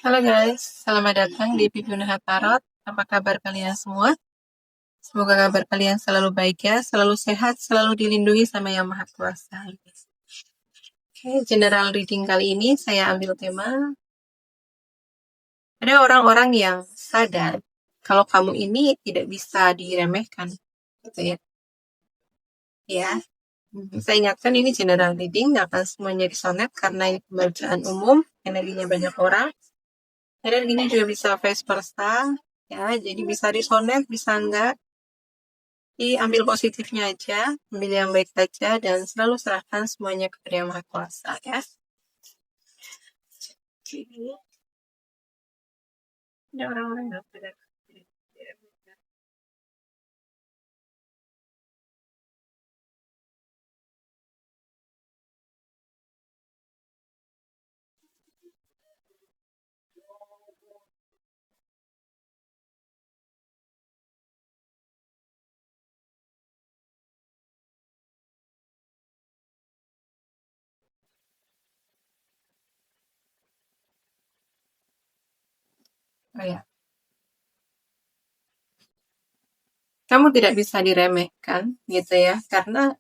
Halo guys, selamat datang di Pipuna Tarot. Apa kabar kalian semua? Semoga kabar kalian selalu baik ya, selalu sehat, selalu dilindungi sama Yang Maha Kuasa. Oke, general reading kali ini saya ambil tema ada orang-orang yang sadar kalau kamu ini tidak bisa diremehkan, gitu ya. Ya, saya ingatkan ini general reading, nggak akan semuanya disonet karena ini pembacaan umum, energinya banyak orang. Dan ini juga bisa vice versa, ya, jadi bisa disonet, bisa enggak. Ambil positifnya aja, ambil yang baik saja, dan selalu serahkan semuanya kepada Yang Maha Kuasa ya. Jadi, ada orang-orang yang pada oh ya, kamu tidak bisa diremehkan gitu ya, karena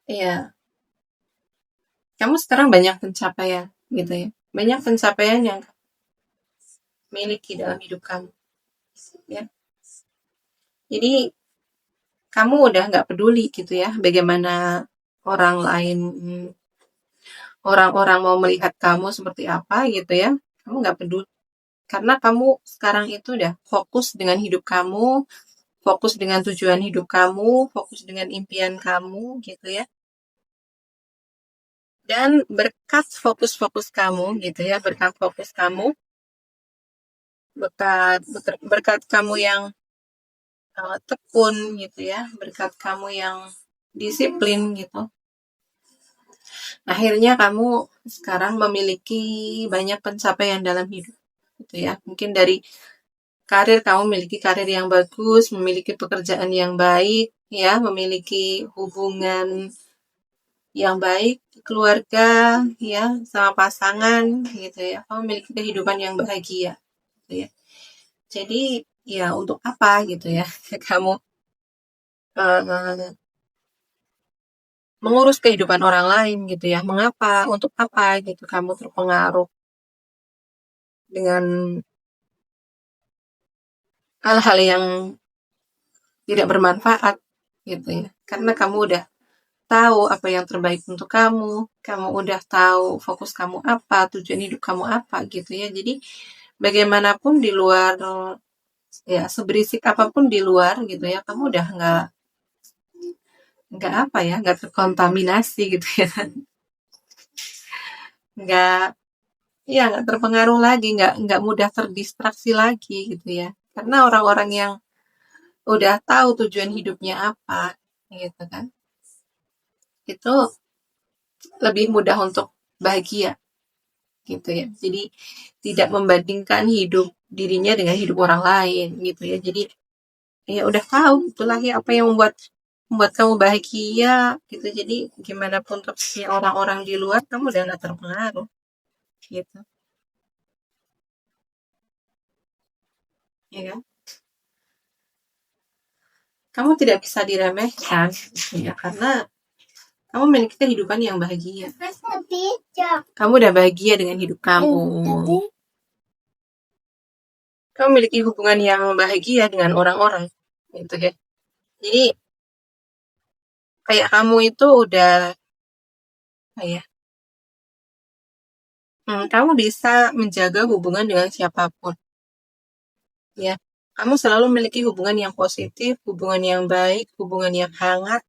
ya kamu sekarang banyak pencapaian gitu ya, banyak pencapaian yang kamu miliki dalam hidup kamu ya. Jadi kamu udah nggak peduli gitu ya bagaimana orang lain, orang-orang mau melihat kamu seperti apa gitu ya, kamu nggak peduli karena kamu sekarang itu udah fokus dengan hidup kamu, fokus dengan tujuan hidup kamu, fokus dengan impian kamu gitu ya. Dan berkat fokus-fokus kamu gitu ya, berkat fokus kamu, berkat kamu yang tekun gitu ya, berkat kamu yang disiplin gitu. Akhirnya kamu sekarang memiliki banyak pencapaian dalam hidup gitu ya. Mungkin dari karir, kamu memiliki karir yang bagus, memiliki pekerjaan yang baik ya, memiliki hubungan yang baik, keluarga ya, sama pasangan gitu ya. Kamu memiliki kehidupan yang bahagia gitu ya. Jadi ya untuk apa gitu ya kamu uh, mengurus kehidupan orang lain gitu ya. Mengapa? Untuk apa gitu kamu terpengaruh dengan hal-hal yang tidak bermanfaat gitu ya. Karena kamu udah tahu apa yang terbaik untuk kamu udah tahu fokus kamu apa, tujuan hidup kamu apa gitu ya. Jadi bagaimanapun di luar, ya seberisik apapun di luar gitu ya, kamu udah nggak apa ya, nggak terkontaminasi gitu ya, nggak ya nggak terpengaruh lagi, nggak mudah terdistraksi lagi gitu ya. Karena orang-orang yang udah tahu tujuan hidupnya apa gitu kan, itu lebih mudah untuk bahagia gitu ya. Jadi tidak membandingkan hidup dirinya dengan hidup orang lain gitu ya. Jadi ya udah tahu itulah ya apa yang membuat membuat kamu bahagia gitu. Jadi gimana pun terusnya orang-orang di luar, kamu udah gak terpengaruh gitu ya kan. Kamu tidak bisa diremehkan gitu ya, karena kamu memiliki kehidupan yang bahagia. Kamu udah bahagia dengan hidup kamu. Kamu memiliki hubungan yang bahagia dengan orang-orang gitu ya. Jadi kayak kamu itu udah ya, kamu bisa menjaga hubungan dengan siapapun ya. Kamu selalu memiliki hubungan yang positif, hubungan yang baik, hubungan yang hangat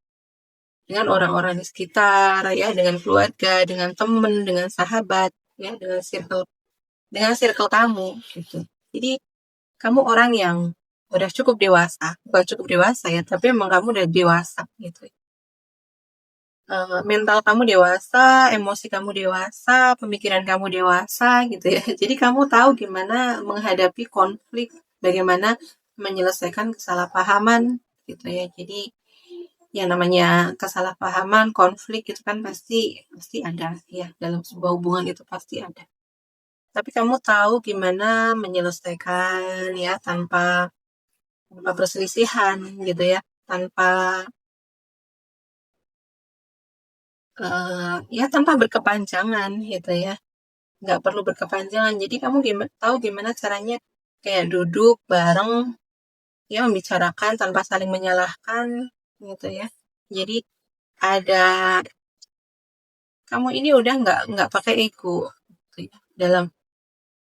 dengan orang-orang di sekitar ya, dengan keluarga, dengan teman, dengan sahabat ya, dengan circle kamu gitu. Jadi kamu orang yang udah cukup dewasa, bukan cukup dewasa ya, tapi emang kamu udah dewasa gitu. Mental kamu dewasa, emosi kamu dewasa, pemikiran kamu dewasa gitu ya. Jadi kamu tahu gimana menghadapi konflik, bagaimana menyelesaikan kesalahpahaman gitu ya. Jadi yang namanya kesalahpahaman, konflik itu kan pasti pasti ada ya, dalam sebuah hubungan itu pasti ada. tapi kamu tahu gimana menyelesaikan ya tanpa perselisihan gitu ya, tanpa ya tanpa berkepanjangan gitu ya, nggak perlu berkepanjangan. Jadi kamu tahu gimana caranya kayak duduk bareng ya, membicarakan tanpa saling menyalahkan gitu ya. Jadi ada, kamu ini udah nggak pakai ego gitu ya.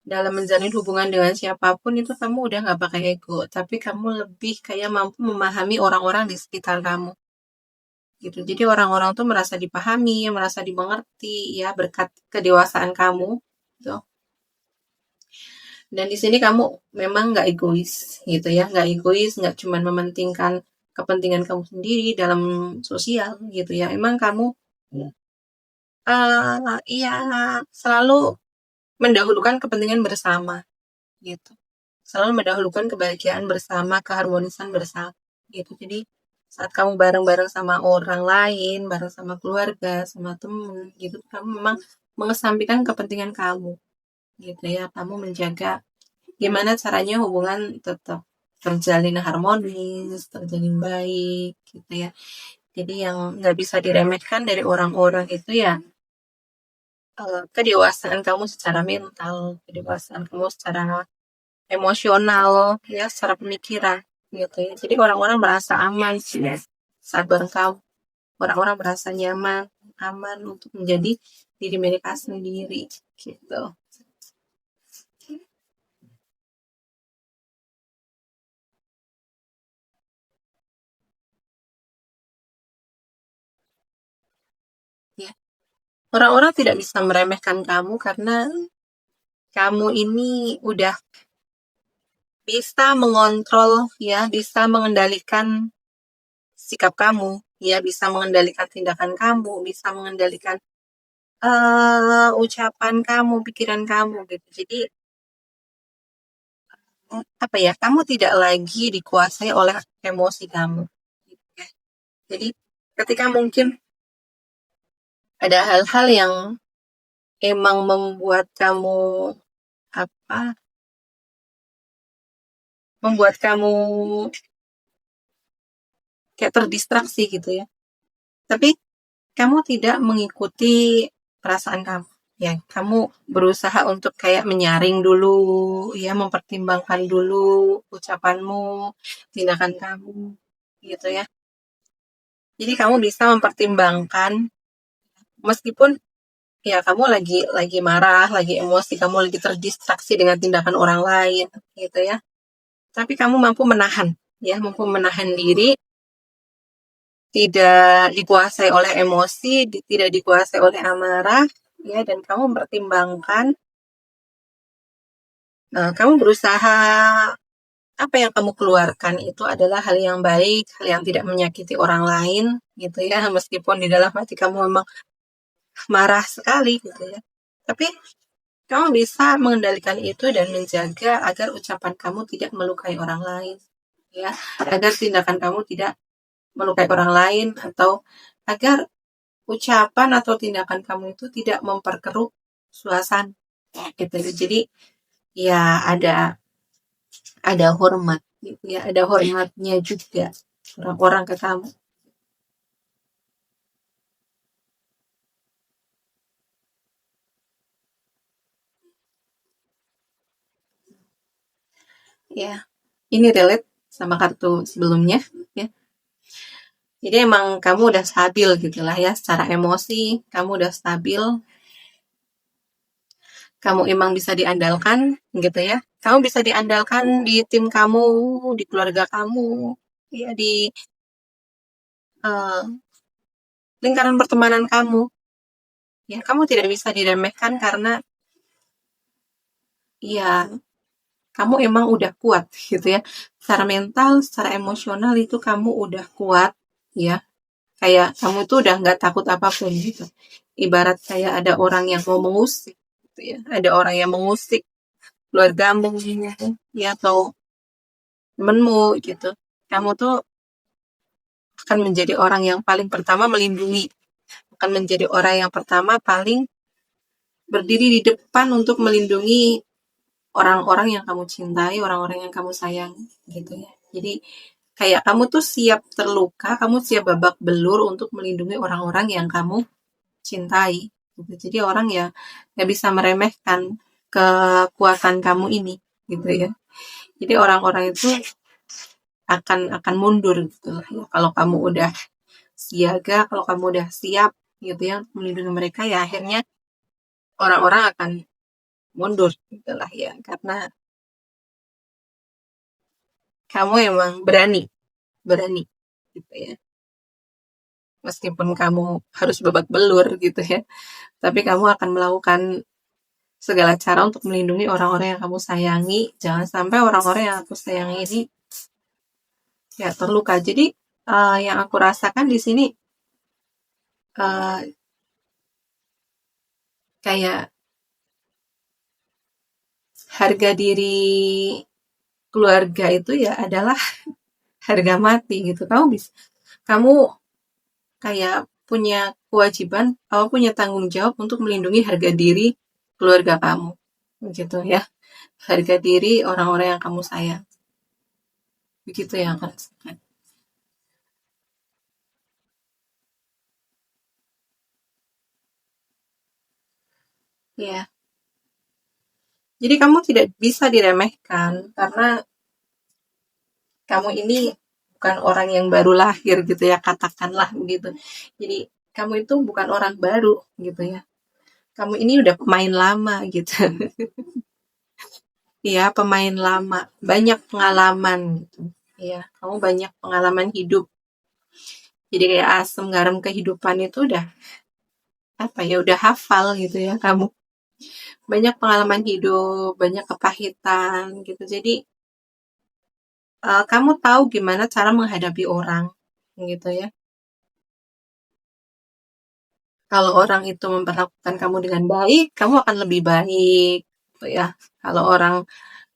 Dalam menjalin hubungan dengan siapapun itu kamu udah nggak pakai ego, tapi kamu lebih kayak mampu memahami orang-orang di sekitar kamu gitu. Jadi orang-orang tuh merasa dipahami, merasa dimengerti ya, berkat kedewasaan kamu gitu. Dan di sini kamu memang nggak egois gitu ya, nggak egois, nggak cuma mementingkan kepentingan kamu sendiri dalam sosial gitu ya. Emang kamu iya selalu mendahulukan kepentingan bersama gitu. Selalu mendahulukan kebahagiaan bersama, keharmonisan bersama gitu. Jadi saat kamu bareng-bareng sama orang lain, bareng sama keluarga, sama temen gitu, kamu memang mengesampingkan kepentingan kamu gitu ya. Kamu menjaga gimana caranya hubungan tetap terjalin harmonis, terjalin baik gitu ya. Jadi yang nggak bisa diremehkan dari orang-orang itu ya kedewasaan kamu secara mental, kedewasaan kamu secara emosional, ya secara pemikiran gitu ya. Jadi orang-orang merasa aman sih saat bareng kamu. Orang-orang merasa nyaman, aman untuk menjadi diri mereka sendiri gitu. Ya. Orang-orang tidak bisa meremehkan kamu karena kamu ini udah bisa mengontrol ya, bisa mengendalikan sikap kamu, ya bisa mengendalikan tindakan kamu, bisa mengendalikan ucapan kamu, pikiran kamu gitu. Jadi apa ya? Kamu tidak lagi dikuasai oleh emosi kamu. Gitu ya. Jadi ketika mungkin ada hal-hal yang emang membuat kamu apa? Membuat kamu kayak terdistraksi gitu ya. Tapi kamu tidak mengikuti perasaan kamu. Ya, kamu berusaha untuk kayak menyaring dulu, ya, mempertimbangkan dulu ucapanmu, tindakan kamu, gitu ya. Jadi kamu bisa mempertimbangkan, meskipun ya kamu lagi marah, lagi emosi, kamu lagi terdistraksi dengan tindakan orang lain, gitu ya. Tapi kamu mampu menahan, ya, mampu menahan diri, tidak dikuasai oleh emosi, tidak dikuasai oleh amarah, ya, dan kamu mempertimbangkan, kamu berusaha apa yang kamu keluarkan itu adalah hal yang baik, hal yang tidak menyakiti orang lain, gitu ya, meskipun di dalam hati kamu memang marah sekali, gitu ya. Tapi kamu bisa mengendalikan itu dan menjaga agar ucapan kamu tidak melukai orang lain, ya, agar tindakan kamu tidak melukai orang lain, atau agar ucapan atau tindakan kamu itu tidak memperkeruh suasana, gitu. Jadi ya ada hormat, gitu ya, ada hormatnya juga orang-orang ke kamu. Ya, ini relate sama kartu sebelumnya, ya. Jadi emang kamu udah stabil gitu lah ya, secara emosi kamu udah stabil, kamu emang bisa diandalkan gitu ya. Kamu bisa diandalkan di tim kamu, di keluarga kamu, ya di uh, lingkaran pertemanan kamu. Ya, kamu tidak bisa diremehkan karena ya kamu emang udah kuat gitu ya. Secara mental, secara emosional itu kamu udah kuat ya. Kayak kamu tuh udah nggak takut apapun gitu. Ibarat kayak ada orang yang mau mengusik gitu ya. Ada orang yang mengusik keluargamu ya, atau temenmu gitu. Kamu tuh akan menjadi orang yang paling pertama melindungi, akan menjadi orang yang pertama paling berdiri di depan untuk melindungi orang-orang yang kamu cintai, orang-orang yang kamu sayang, gitu ya. Jadi kayak kamu tuh siap terluka, kamu siap babak belur untuk melindungi orang-orang yang kamu cintai. Gitu. Jadi orang ya nggak bisa meremehkan kekuatan kamu ini, gitu ya. Jadi orang-orang itu akan mundur gitu lah ya. Kalau kamu udah siaga, kalau kamu udah siap gitu ya melindungi mereka, ya akhirnya orang-orang akan mundur gitu lah ya. Karena kamu emang berani gitu ya. Meskipun kamu harus babak belur gitu ya, tapi kamu akan melakukan segala cara untuk melindungi orang-orang yang kamu sayangi. Jangan sampai orang-orang yang aku sayangi ini ya terluka. Jadi yang aku rasakan di sini uh, kayak harga diri keluarga itu ya adalah harga mati gitu. Kamu kayak punya kewajiban, kamu punya tanggung jawab untuk melindungi harga diri keluarga kamu, gitu ya. Harga diri orang-orang yang kamu sayang, begitu yang aku rasakan. Ya, jadi kamu tidak bisa diremehkan karena kamu ini bukan orang yang baru lahir gitu ya, katakanlah begitu. Jadi kamu itu bukan orang baru gitu ya. Kamu ini udah pemain lama gitu. Iya, pemain lama, banyak pengalaman gitu. Iya, kamu banyak pengalaman hidup. Jadi kayak asam garam kehidupan itu udah apa ya, udah hafal gitu ya kamu. Banyak pengalaman hidup, banyak kepahitan gitu. Jadi kamu tahu gimana cara menghadapi orang gitu ya. Kalau orang itu memperlakukan kamu dengan baik, kamu akan lebih baik gitu ya. Kalau orang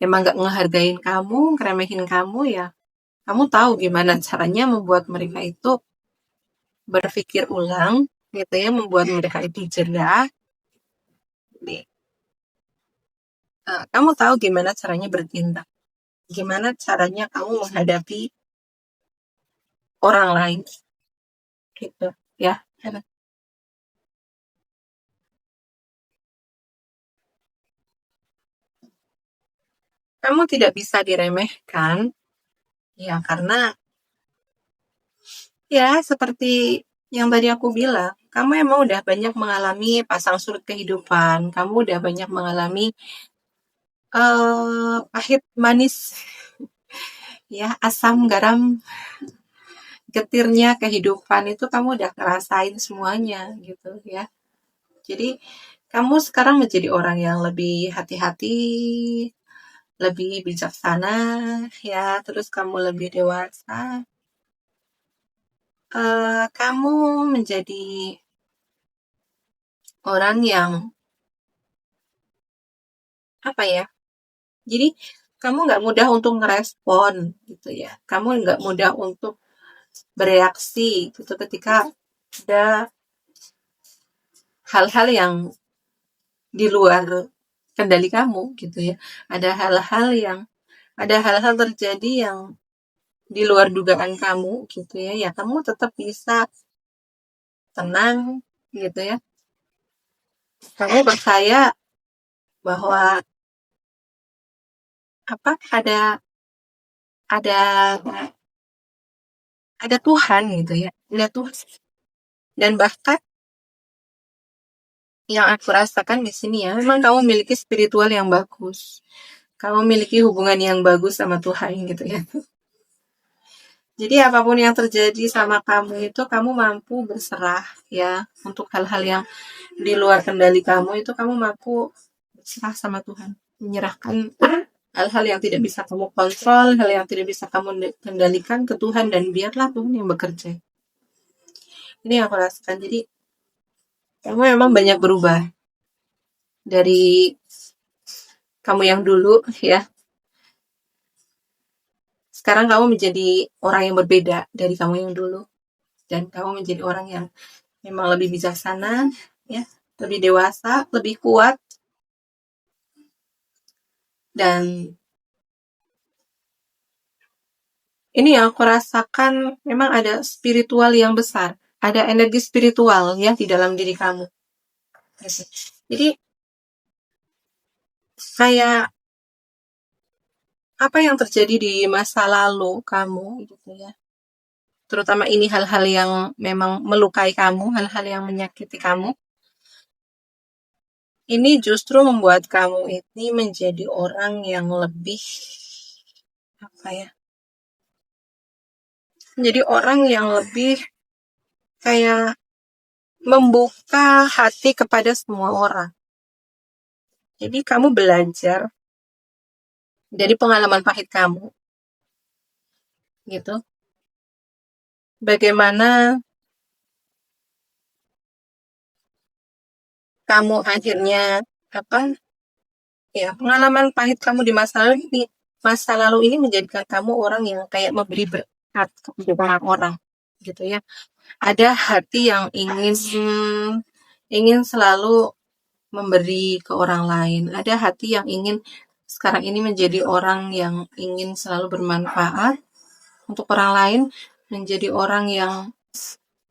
emang gak ngehargain kamu, ngeremehin kamu, ya kamu tahu gimana caranya membuat mereka itu berpikir ulang gitu ya, membuat mereka itu jerah. Kamu tahu gimana caranya bertindak, gimana caranya kamu menghadapi orang lain gitu ya. Kamu tidak bisa diremehkan ya, karena ya seperti yang tadi aku bilang, kamu emang udah banyak mengalami pasang surut kehidupan, kamu udah banyak mengalami pahit manis ya, asam garam getirnya kehidupan itu kamu udah ngerasain semuanya gitu ya. Jadi kamu sekarang menjadi orang yang lebih hati-hati, lebih bijaksana ya, terus kamu lebih dewasa. Kamu menjadi orang yang apa ya? Jadi kamu nggak mudah untuk ngerespon gitu ya. Kamu nggak mudah untuk bereaksi gitu ketika ada hal-hal yang di luar kendali kamu gitu ya. Ada hal-hal terjadi yang di luar dugaan kamu gitu ya. Ya kamu tetap bisa tenang gitu ya. Kamu percaya bahwa apa ada ada Tuhan gitu ya. Ada Tuhan. Dan bahkan yang aku rasakan di sini ya, memang kamu memiliki spiritual yang bagus. Kamu memiliki hubungan yang bagus sama Tuhan gitu ya. Jadi apapun yang terjadi sama kamu itu kamu mampu berserah ya, untuk hal-hal yang di luar kendali kamu itu kamu mampu berserah sama Tuhan, menyerahkan hal-hal yang tidak bisa kamu kontrol, hal yang tidak bisa kamu kendalikan ke Tuhan, dan biarlah Tuhan yang bekerja. Ini yang aku rasakan. Jadi kamu memang banyak berubah dari kamu yang dulu ya. Sekarang kamu menjadi orang yang berbeda dari kamu yang dulu, dan kamu menjadi orang yang memang lebih bijaksana ya. lebih dewasa, lebih kuat, dan ini yang aku rasakan memang ada spiritual yang besar, ada energi spiritual ya di dalam diri kamu. Jadi kayak apa yang terjadi di masa lalu kamu gitu ya. Terutama ini hal-hal yang memang melukai kamu, hal-hal yang menyakiti kamu. Ini justru membuat kamu ini menjadi orang yang lebih apa ya? Menjadi orang yang lebih kayak membuka hati kepada semua orang. Jadi kamu belajar dari pengalaman pahit kamu, gitu. Bagaimana kamu akhirnya apa? Ya, pengalaman pahit kamu di masa lalu ini menjadikan kamu orang yang kayak memberi berkat kepada orang-orang, gitu ya. Ada hati yang ingin selalu memberi ke orang lain. Ada hati yang ingin sekarang ini menjadi orang yang ingin selalu bermanfaat untuk orang lain, menjadi orang yang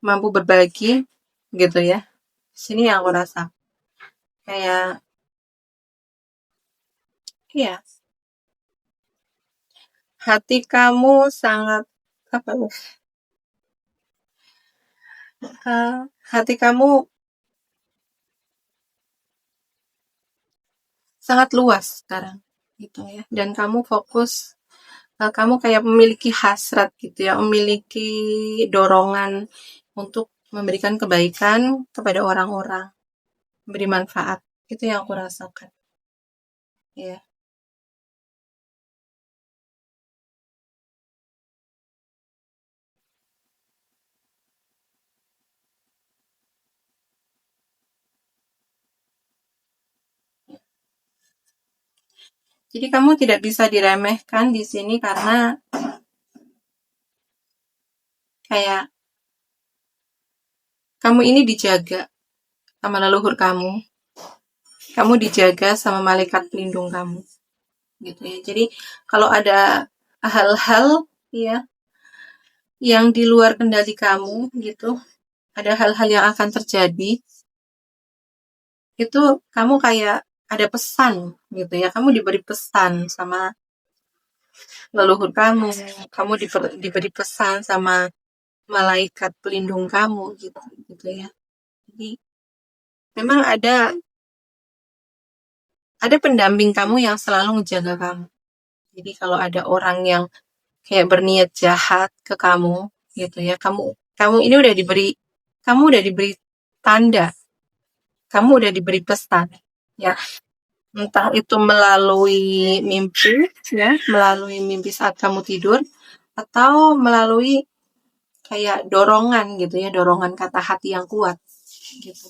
mampu berbagi, gitu ya. Sini yang aku rasa kayak ya, hati kamu sangat apa ya? Hati kamu sangat luas sekarang gitu ya, dan kamu fokus, kamu kayak memiliki hasrat gitu ya, memiliki dorongan untuk memberikan kebaikan kepada orang-orang, beri manfaat. Itu yang aku rasakan ya. Jadi kamu tidak bisa diremehkan di sini karena kayak kamu ini dijaga sama leluhur kamu dijaga sama malaikat pelindung kamu, gitu ya. Jadi kalau ada hal-hal ya yang di luar kendali kamu gitu, ada hal-hal yang akan terjadi, itu kamu kayak ada pesan gitu ya, kamu diberi pesan sama leluhur kamu diberi pesan sama malaikat pelindung kamu gitu gitu ya. Jadi memang ada pendamping kamu yang selalu ngejaga kamu. Jadi kalau ada orang yang kayak berniat jahat ke kamu gitu ya, kamu ini kamu udah diberi tanda, kamu udah diberi pesan ya, entah itu melalui mimpi ya, melalui mimpi saat kamu tidur, atau melalui kayak dorongan gitu ya, dorongan kata hati yang kuat gitu.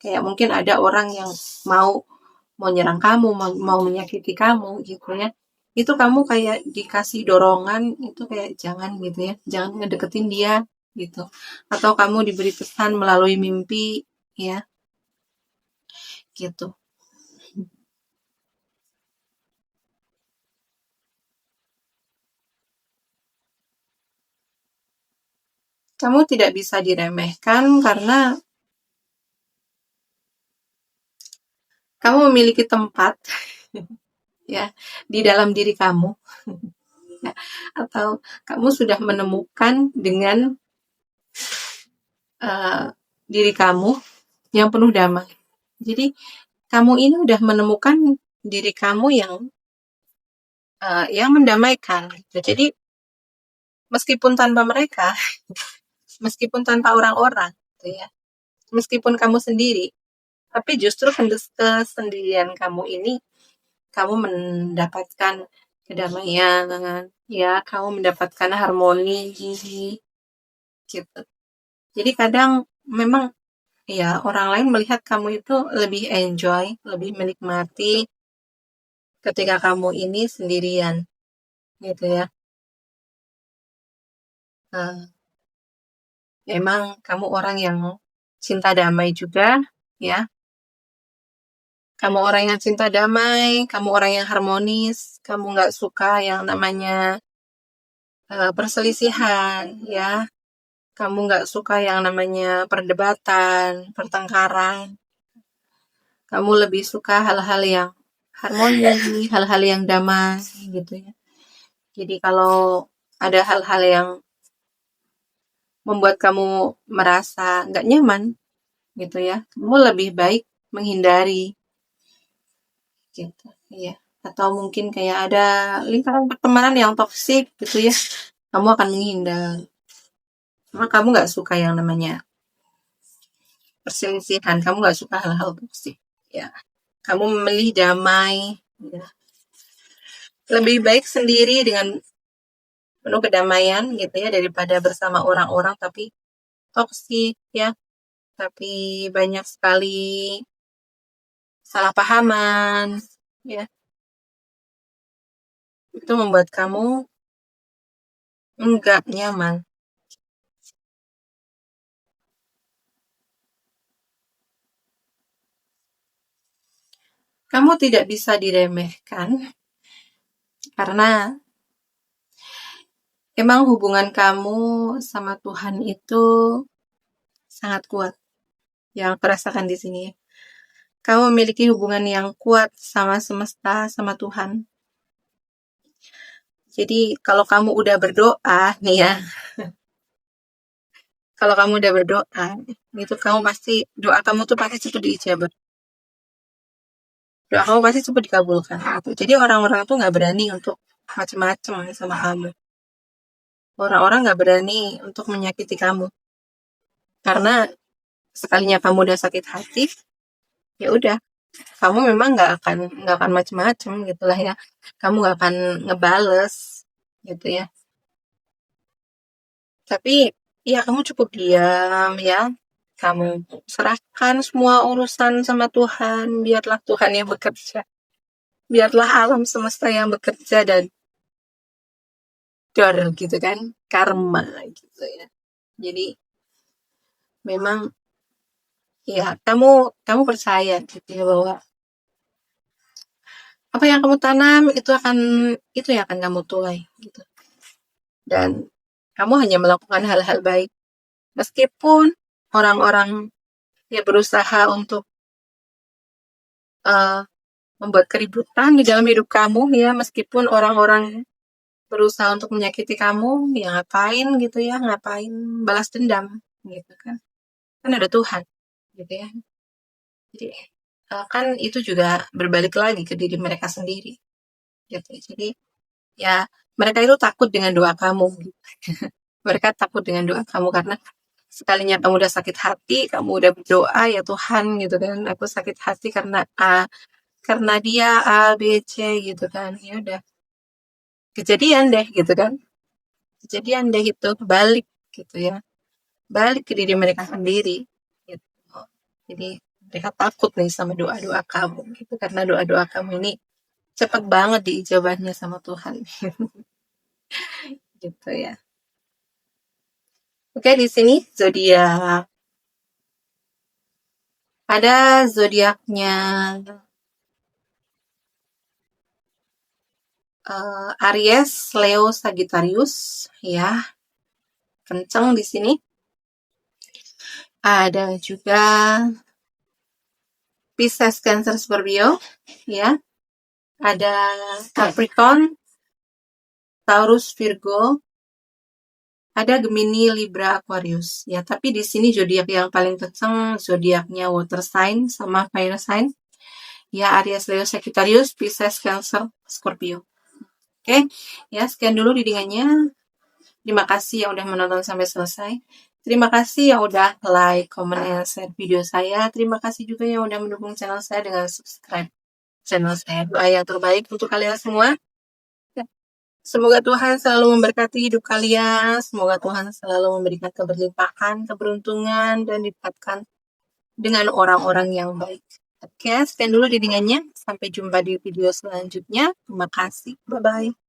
Kayak mungkin ada orang yang mau mau nyerang kamu, mau menyakiti kamu gitu ya. Itu kamu kayak dikasih dorongan itu kayak jangan gitu ya, jangan ngedeketin dia gitu. Atau kamu diberi pesan melalui mimpi ya, gitu. Kamu tidak bisa diremehkan karena kamu memiliki tempat ya di dalam diri kamu ya, atau kamu sudah menemukan dengan uh, diri kamu yang penuh damai. Jadi kamu ini udah menemukan diri kamu yang mendamaikan. Jadi meskipun tanpa mereka, meskipun tanpa orang-orang, gitu ya, meskipun kamu sendiri, tapi justru kesendirian kamu ini, kamu mendapatkan kedamaian, ya, kamu mendapatkan harmoni, gitu. Jadi kadang memang ya orang lain melihat kamu itu lebih enjoy, lebih menikmati ketika kamu ini sendirian, gitu ya. Emang kamu orang yang cinta damai juga, ya. Kamu orang yang cinta damai, kamu orang yang harmonis, kamu nggak suka yang namanya perselisihan, ya. Kamu nggak suka yang namanya perdebatan, pertengkaran. Kamu lebih suka hal-hal yang harmoni, hal-hal yang damai, gitu ya. Jadi kalau ada hal-hal yang membuat kamu merasa nggak nyaman, gitu ya, kamu lebih baik menghindari, gitu, ya. Atau mungkin kayak ada lingkaran pertemanan yang toksik, gitu ya, kamu akan menghindar. Karena kamu nggak suka yang namanya perselisihan, kamu nggak suka hal-hal toksik, ya. Kamu memilih damai, ya. Lebih baik sendiri dengan penuh kedamaian, gitu ya, daripada bersama orang-orang tapi toksik, ya. Tapi banyak sekali salah pahaman, ya. Itu membuat kamu enggak nyaman. Kamu tidak bisa diremehkan karena emang hubungan kamu sama Tuhan itu sangat kuat. Yang aku rasakan di sini. Kamu memiliki hubungan yang kuat sama semesta, sama Tuhan. Jadi kalau kamu udah berdoa nih ya, kalau kamu udah berdoa, itu kamu pasti, doa kamu tuh pasti cepat diijabah. Doa kamu pasti cepat dikabulkan. Gitu. Jadi orang-orang tuh nggak berani untuk macam-macam sama kamu. Orang-orang nggak berani untuk menyakiti kamu. Karena sekalinya kamu udah sakit hati, ya udah, kamu memang nggak akan macam-macam gitulah ya. Kamu nggak akan ngebales gitu ya. Tapi ya kamu cukup diam ya. Kamu serahkan semua urusan sama Tuhan. Biarlah Tuhan yang bekerja. Biarlah alam semesta yang bekerja dan dor gitu kan. Karma gitu ya. Jadi memang ya kamu percaya gitu ya bahwa apa yang kamu tanam itu yang akan kamu tuai gitu. Dan kamu hanya melakukan hal-hal baik. Meskipun orang-orang ya berusaha untuk membuat keributan di dalam hidup kamu ya, meskipun orang-orang berusaha untuk menyakiti kamu, ya ngapain gitu ya, ngapain balas dendam gitu kan. Kan ada Tuhan gitu ya. Jadi kan itu juga berbalik lagi ke diri mereka sendiri gitu. Jadi ya mereka itu takut dengan doa kamu gitu. Mereka takut dengan doa kamu karena sekalinya kamu udah sakit hati, kamu udah berdoa ya Tuhan gitu kan, aku sakit hati karena dia A B C gitu kan, ya udah kejadian deh gitu kan, kejadian deh itu balik gitu ya, balik ke diri mereka sendiri gitu. Jadi mereka takut nih sama doa-doa kamu gitu karena doa-doa kamu ini cepet banget diijabahnya sama Tuhan gitu ya. Oke, di sini zodiak ada zodiaknya Aries, Leo, Sagittarius ya, kenceng di sini. Ada juga Pisces, Cancer, Scorpio ya. Ada Capricorn, Taurus, Virgo, ada Gemini, Libra, Aquarius ya. Tapi di sini zodiak yang paling kenceng zodiaknya water sign sama fire sign ya, Aries, Leo, Sagittarius, Pisces, Cancer, Scorpio. Oke, ya sekian dulu readingannya. Terima kasih yang udah menonton sampai selesai. Terima kasih yang udah like, comment, and share video saya. Terima kasih juga yang udah mendukung channel saya dengan subscribe channel saya. Doa yang terbaik untuk kalian semua. Semoga Tuhan selalu memberkati hidup kalian. Semoga Tuhan selalu memberikan keberlimpahan, keberuntungan, dan didekatkan dengan orang-orang yang baik. Oke, sekian dulu readingannya. Sampai jumpa di video selanjutnya. Terima kasih. Bye-bye.